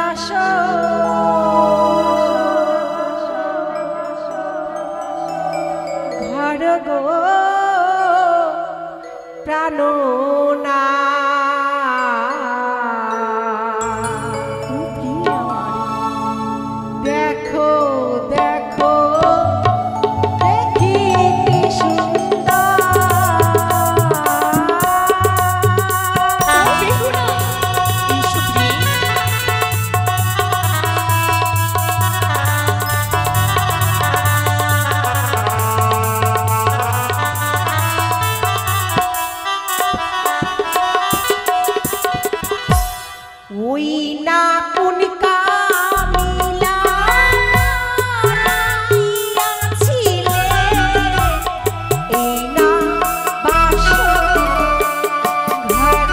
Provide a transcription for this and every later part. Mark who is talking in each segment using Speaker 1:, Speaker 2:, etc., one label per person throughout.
Speaker 1: আসো ঘর গো প্রাণনা দেখো দেখো দেখিতে সুন্দর ওই না কোন কামিলা ছিলে এই না বাসো ঘর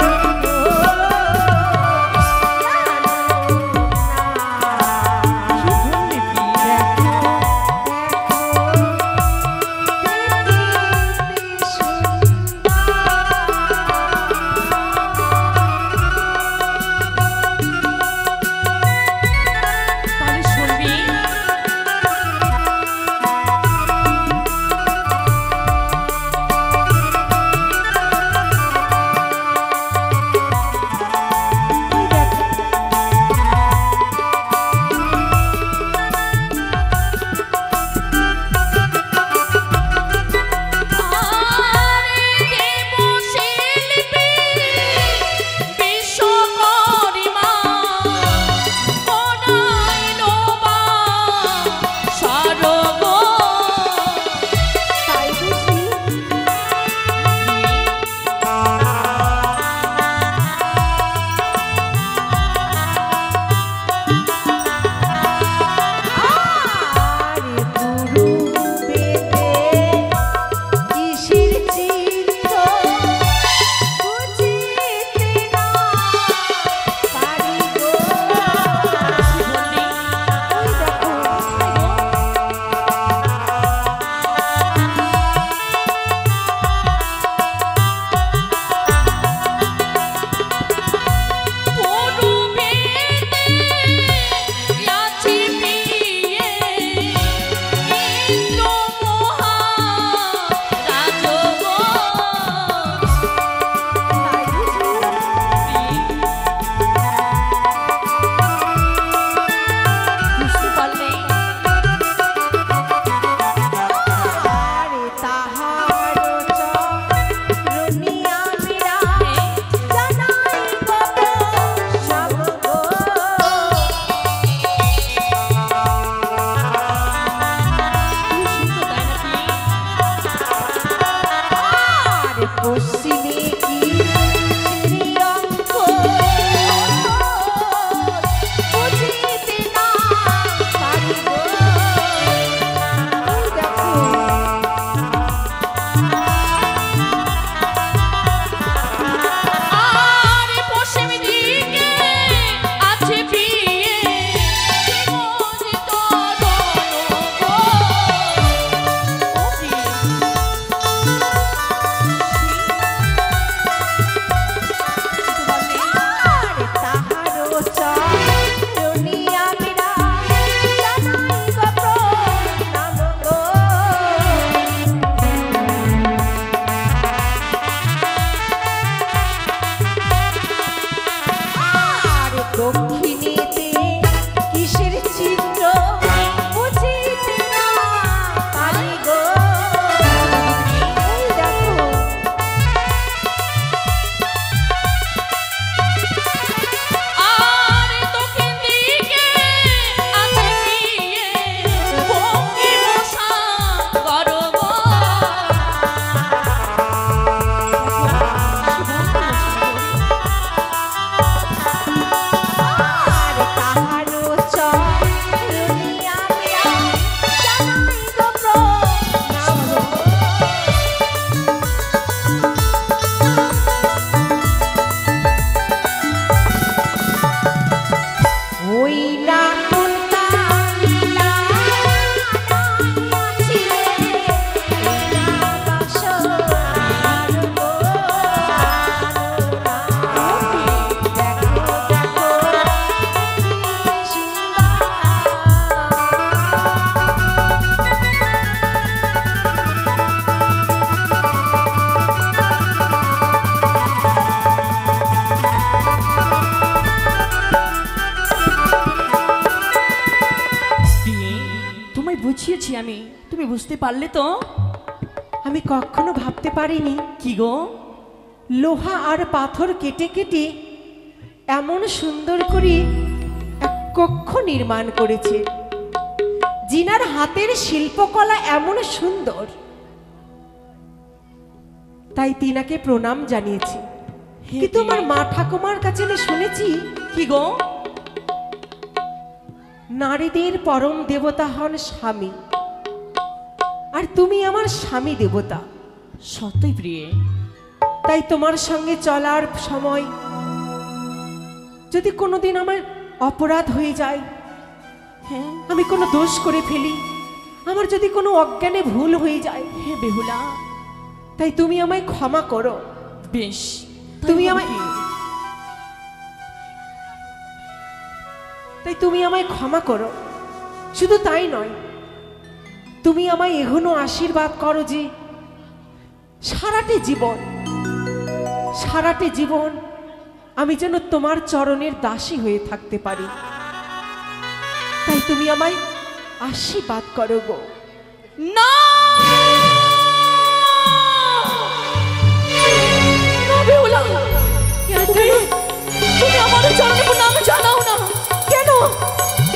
Speaker 2: বুঝিয়েছি আমি, তুমি বুঝতে পারলে তো?
Speaker 1: আমি কখনো ভাবতে পারিনি
Speaker 2: কি গো?
Speaker 1: লোহা আর পাথর কেটে কেটে এমন সুন্দর করে এক কক্ষ নির্মাণ করেছে। জিনার হাতের শিল্পকলা এমন সুন্দর, তাই তিনাকে প্রণাম জানিয়েছি। কিন্তু আমার মা ঠাকুমার কাছে আমি শুনেছি
Speaker 2: কি গো?
Speaker 1: নারীদের পরম দেবতা হন স্বামী, আর তুমি আমার স্বামী দেবতা।
Speaker 2: সত্যই প্রিয়ে।
Speaker 1: তাই তোমার সঙ্গে চলার সময় যদি কোনোদিন আমার অপরাধ হয়ে যায়,
Speaker 2: হ্যাঁ,
Speaker 1: আমি কোনো দোষ করে ফেলি, আমার যদি কোনো অজ্ঞানে ভুল হয়ে যায়,
Speaker 2: হে বেহুলা,
Speaker 1: তাই তুমি আমায় ক্ষমা করো।
Speaker 2: বেশ,
Speaker 1: তুমি আমায় ক্ষমা করো। শুধু তাই নয়, তুমি আমায় এখনো আশীর্বাদ করো যে সারাটি জীবন আমি যেন তোমার চরণের দাসী হয়ে থাকতে পারি। তাই তুমি আমায় আশীর্বাদ করো গো।
Speaker 2: না বেহুলা, তুমি আমার চরণে প্রণাম জানাও না।
Speaker 1: কেন?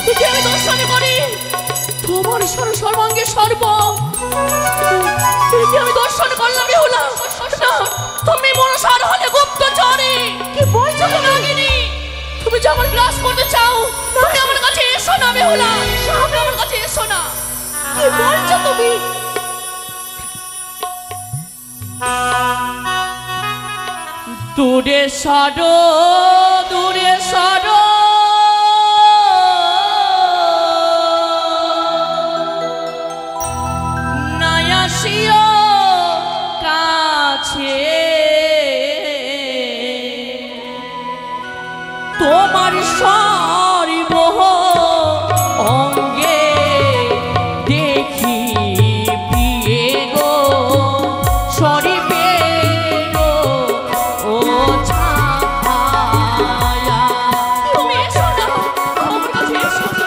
Speaker 2: যদি আমি দর্শনে করি তোমার সর্বাঙ্গে সর্ব, আমি দর্শন করলাম বেহুলা, তুমি মনসার হলে গুপ্তচরে।
Speaker 1: কি বলছো
Speaker 2: নাগিনী? তুমি যখন গ্রাস করতে চাও তুমি আমার কাছে এসো না বেহুলা, সামনে আমার কাছে এসো না।
Speaker 1: কি বলছো তুমি?
Speaker 2: দূরে সরো, দূরে সরো, নায়াসিও কাছে, তোমার সর্ব অঙ্গে দেখি প্রিয়ে গো সরিবে গো ও ছায়া। তুমি এসো না, আমার কাছে এসো না।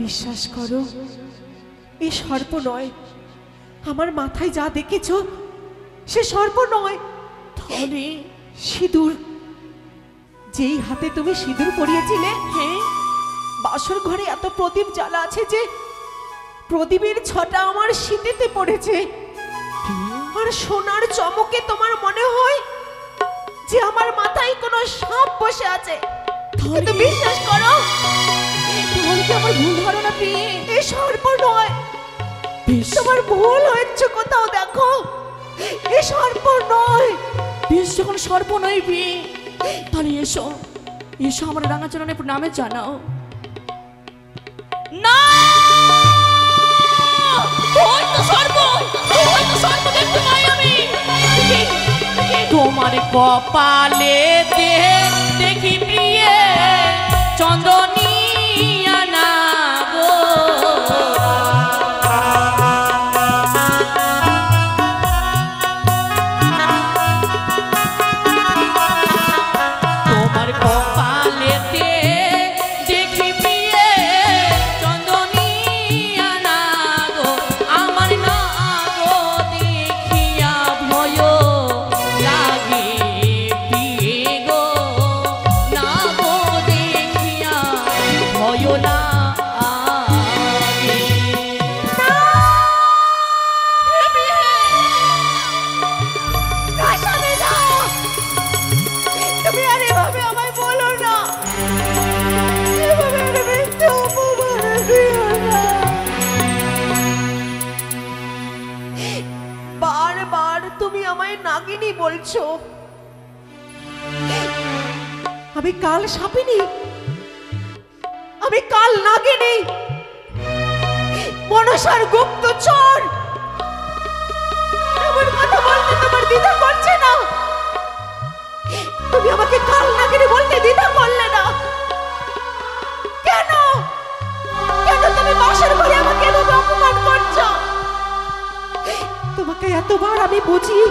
Speaker 1: বিশ্বাস করো, এ সর্প নয়। আমার মাথায় যা দেখেছো সে সর্প নয়।
Speaker 2: তাহলে
Speaker 1: সিঁদুর, যেই হাতে তুমি সিঁদুর পরিয়েছিলে,
Speaker 2: হ্যাঁ,
Speaker 1: বাসর ঘরে এত প্রদীপ জ্বালা আছে যে প্রদীপের ছটা আমার শীতেতে পড়েছে। আর সোনার চমকে তোমার মনে হয় যে আমার মাথায় কোনো সাপ বসে আছে। কিন্তু বিশ্বাস করো,
Speaker 2: তাহলে কি আমার ভুল ধারণা পেয়ে?
Speaker 1: এ সর্প নয়, তোমার ভুল হচ্ছে কোথাও। দেখো, এ সর্প নয়।
Speaker 2: বেশ, যখন সর্প নয় পেয়ে, তাহলে এসো, এসো আমার রাঙাচরণে নামে জানাও। না, দেখতে পাই আমি। তোমার কপালে দেখি প্রিয়ে চন্দ্রনী আনা গো,
Speaker 1: বলছো? আমি কাল সাপিনি, আমি কাল নাগিনী, মনসার গুপ্তচর। এমন কথা বলতে তোমার দ্বিধা করছে না? তুমি আমাকে কাল নাগিনী বলতে দ্বিধা করলে না কেন? কেন তুমি বাসর ঘরে আমাকে এভাবে অপমান করছো? তোমাকে এতবার আমি বুঝি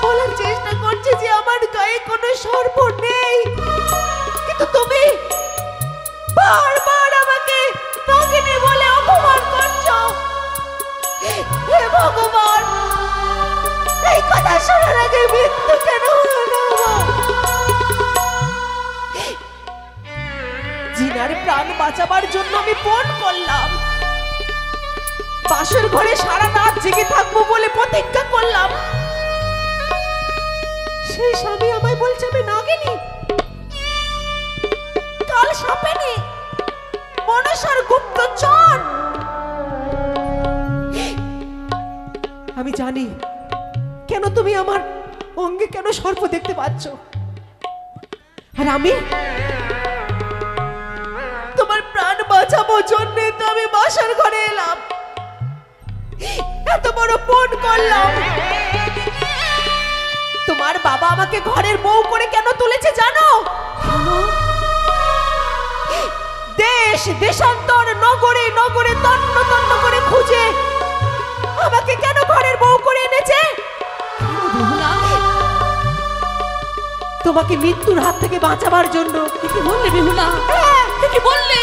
Speaker 1: বলার চেষ্টা করছি যে আমার গায়ে কোনো সর্প নেই, কিন্তু তুমি বারবার আমাকে নাগিনী বলে অপমান করছো। হে ভগবান, এই কথা শোনার আগে মৃত্যু কেন হলো না আমার? জিনার প্রাণ বাঁচাবার জন্য আমি পণ করলাম, বাসর ঘরে সারা রাত জেগে থাকবো বলে প্রতিজ্ঞা করলাম। সেই স্বামী আমায় বলছে আমি নাগিনী, কাল সাপেনি, মনসার গুপ্তচর। আমি জানি কেন তুমি আমার অঙ্গে কেন সর্প দেখতে পাচ্ছ, আর আমি তোমার প্রাণ বাঁচাবো জন্য তো আমি বাসর ঘরে এলাম, এত বড় পণ করলাম। তোমার বাবা আমাকে ঘরের বউ করে কেন তুলেছে জানো? দেশ দেশান্তর নগরে নগরে তন্ন তন্ন করে খুঁজে আমাকে কেন ঘরের বউ করে এনেছে? তোমাকে মৃত্যুর হাত থেকে বাঁচাবার জন্য।
Speaker 2: কি বললে বেহুলা? কি বললে?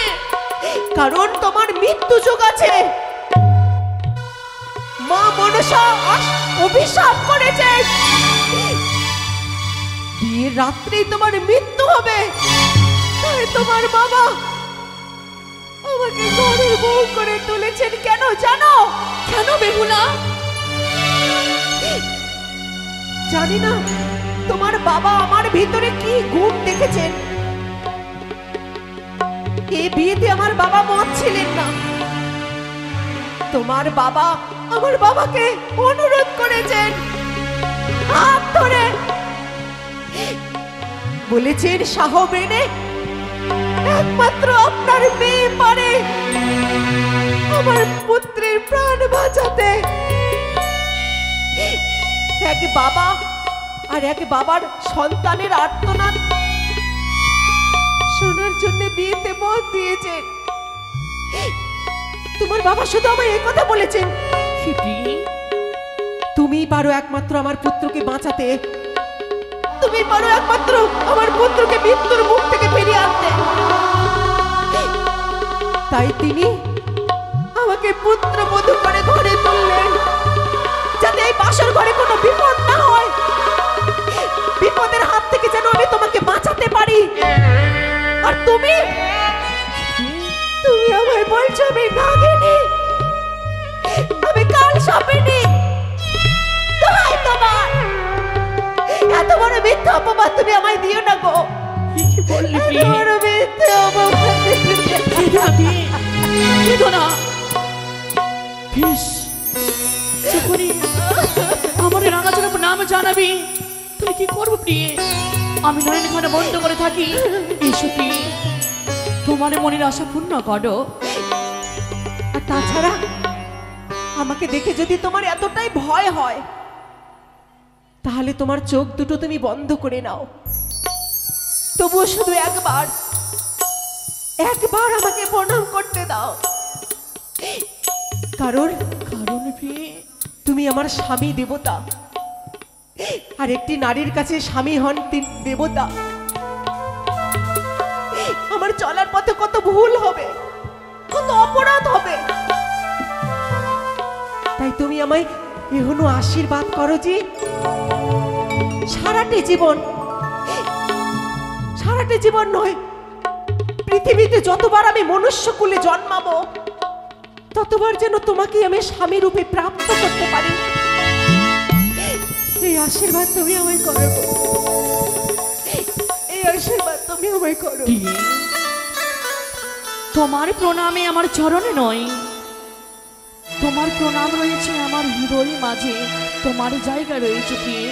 Speaker 1: কারণ তোমার মৃত্যু যোগ আছে। মা মনসা অভিশাপ করেছে বিয়ের রাত্রেই তোমার মৃত্যু হবে, তাই তোমার বাবা আমাকে ঘরের বউ করে তুলেছেন। কেন জানো?
Speaker 2: কেন বেহুলা?
Speaker 1: জানি না তোমার বাবা আমার ভিতরে কি গুণ দেখেছেন। এই বিয়েতে আমার বাবা মত ছিলেন না। তোমার বাবা আমার বাবাকে অনুরোধ করেছেন, হাত ধরে বলেছেন সাহবেনে একমাত্র আপনার মেয়ে পারে আমার পুত্রের প্রাণ বাঁচাতে। এক বাবা আর এক বাবার সন্তানের আর্তনাদ শোনার জন্য বিয়েতে মত দিয়েছেন। তোমার বাবা শুধু আমায় এই কথা বলেছেন, তুমি পারো একমাত্র আমার পুত্রকে বাঁচাতে, তুমি পারো একমাত্র আমার পুত্রকে মৃত্যুর মুখ থেকে ফিরিয়ে আনতে। তাই তিনি আমাকে পুত্রবধূ করে ঘরে তুললেন, যাতে এই বাসর ঘরে কোনো বিপদ না হয়, বিপদের হাত থেকে যেন আমি তোমাকে বাঁচাতে পারি। আর তুমি তুমি আমায় বলছো আমি নাগিনী, আমি কাল সাপিনী। তোমার এত বড় মিথ্যা অপবাদ তুমি আমায় দিও না গো।
Speaker 2: কি বললি?
Speaker 1: এত বড় মিথ্যা অপবাদ
Speaker 2: দিও না। বেশ, আমার রাঙাচরণ নাম জানাবি, তুই কি করবো প্রিয়ে? আমি নয়ন এখানে বন্ধ করে থাকি। এসো প্রিয়ে, তোমার মনের আশা পূর্ণ করো।
Speaker 1: আর তাছাড়া আমাকে দেখে যদি তোমার এতটাই ভয় হয়, তাহলে তোমার চোখ দুটো তুমি বন্ধ করে নাও। তবুও শুধু একবার একবার আমাকে প্রণাম করতে দাও। কারণ তুমি আমার স্বামী দেবতা, আর একটি নারীর কাছে স্বামী হন দেবতা। আমার চলার পথে কত ভুল হবে, কত অপরাধ হবে, তাই তুমি আমায় এখনো আশীর্বাদ করো যে সারাটি জীবন নয়, পৃথিবীতে যতবার আমি মনুষ্যকুলে জন্মাবো ততবার যেন তোমাকে আমি স্বামী রূপে প্রাপ্ত করতে পারি। এই আশীর্বাদ তুমি আমায় করো, এই আশীর্বাদ তুমি আমায় করো।
Speaker 2: তোমার প্রণামে আমার চরণে নয়, তোমার প্রণাম রয়েছে আমার হৃদয়ের মাঝে, তোমার জায়গা রয়েছে প্রিয়ে।